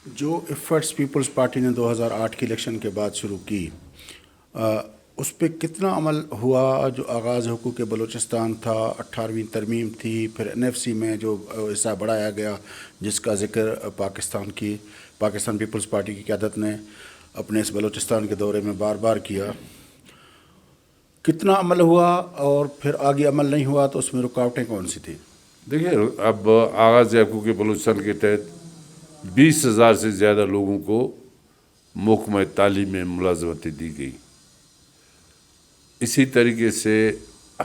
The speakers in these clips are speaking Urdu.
جو ایفرٹس پیپلز پارٹی نے 2008 کے الیکشن کے بعد شروع کی، اس پہ کتنا عمل ہوا؟ جو آغاز حقوق بلوچستان تھا، 18ویں ترمیم تھی، پھر NFC میں جو حصہ بڑھایا گیا جس کا ذکر پاکستان پیپلز پارٹی کی قیادت نے اپنے اس بلوچستان کے دورے میں بار بار کیا، کتنا عمل ہوا؟ اور پھر آگے عمل نہیں ہوا تو اس میں رکاوٹیں کون سی تھیں؟ دیکھیے، اب آغاز حقوق بلوچستان کے تحت 20,000 سے زیادہ لوگوں کو محکمہ تعلیم میں ملازمتیں دی گئی. اسی طریقے سے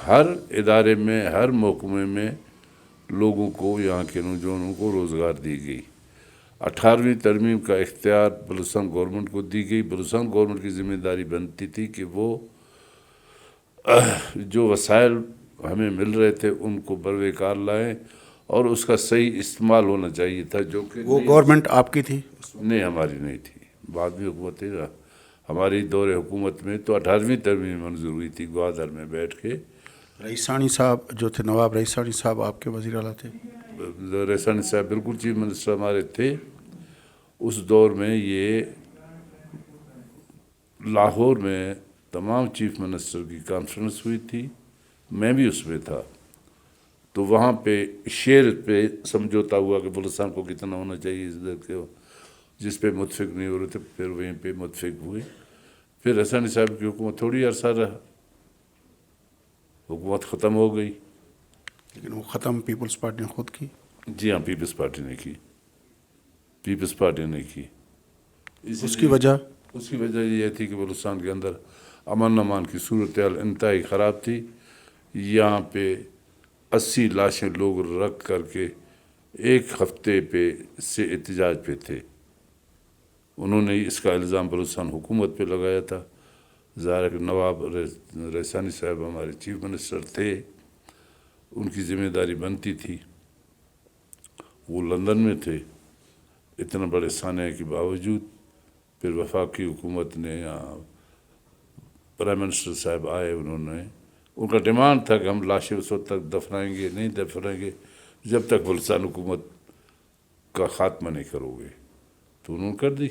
ہر ادارے میں، ہر محکمے میں لوگوں کو، یہاں کے نوجوانوں کو روزگار دی گئی. 18ویں ترمیم کا اختیار بلوچستان گورنمنٹ کو دی گئی. بلوچستان گورنمنٹ کی ذمہ داری بنتی تھی کہ وہ جو وسائل ہمیں مل رہے تھے ان کو بروئے کار لائیں، اور اس کا صحیح استعمال ہونا چاہیے تھا، جو کہ وہ گورنمنٹ آپ کی تھی؟ نہیں، ہماری نہیں تھی. بعد میں حکومت تھی. ہماری دور حکومت میں تو 18ویں ترمیم منظور ہوئی تھی گوادر میں بیٹھ کے. رئیسانی صاحب جو تھے، نواب رئیسانی صاحب آپ کے وزیر اعلیٰ تھے؟ رئیسانی صاحب بالکل چیف منسٹر ہمارے تھے. اس دور میں یہ لاہور میں تمام چیف منسٹر کی کانفرنس ہوئی تھی، میں بھی اس میں تھا. تو وہاں پہ شیئر پہ سمجھوتا ہوا کہ بلوچستان کو کتنا ہونا چاہیے اس در کے، جس پہ متفق نہیں ہو رہے تھے. پھر وہیں پہ متفق ہوئے. پھر رئیسانی صاحب کی حکومت تھوڑی عرصہ رہا، حکومت ختم ہو گئی. لیکن وہ ختم پیپلز پارٹی نے خود کی؟ جی ہاں، پیپلز پارٹی نے کی. پیپلز پارٹی نے کی. اس کی وجہ؟ اس کی وجہ یہ تھی کہ بلوچستان کے اندر امن امان کی صورتحال انتہائی خراب تھی. یہاں پہ 80 لاشیں لوگ رکھ کر کے ایک ہفتے پہ سے احتجاج پہ تھے. انہوں نے اس کا الزام بلوچستان حکومت پہ لگایا تھا. ظاہر ہے کہ نواب رئیسانی صاحب ہمارے چیف منسٹر تھے، ان کی ذمہ داری بنتی تھی. وہ لندن میں تھے. اتنا بڑے سانحے کے باوجود پھر وفاقی حکومت نے، پرائم منسٹر صاحب آئے، ان کا ڈیمانڈ تھا کہ ہم لاشیں اس وقت تک دفنائیں گے، نہیں دفنائیں گے جب تک بلوچستان حکومت کا خاتمہ نہیں کرو گے. تو انہوں نے کر دی.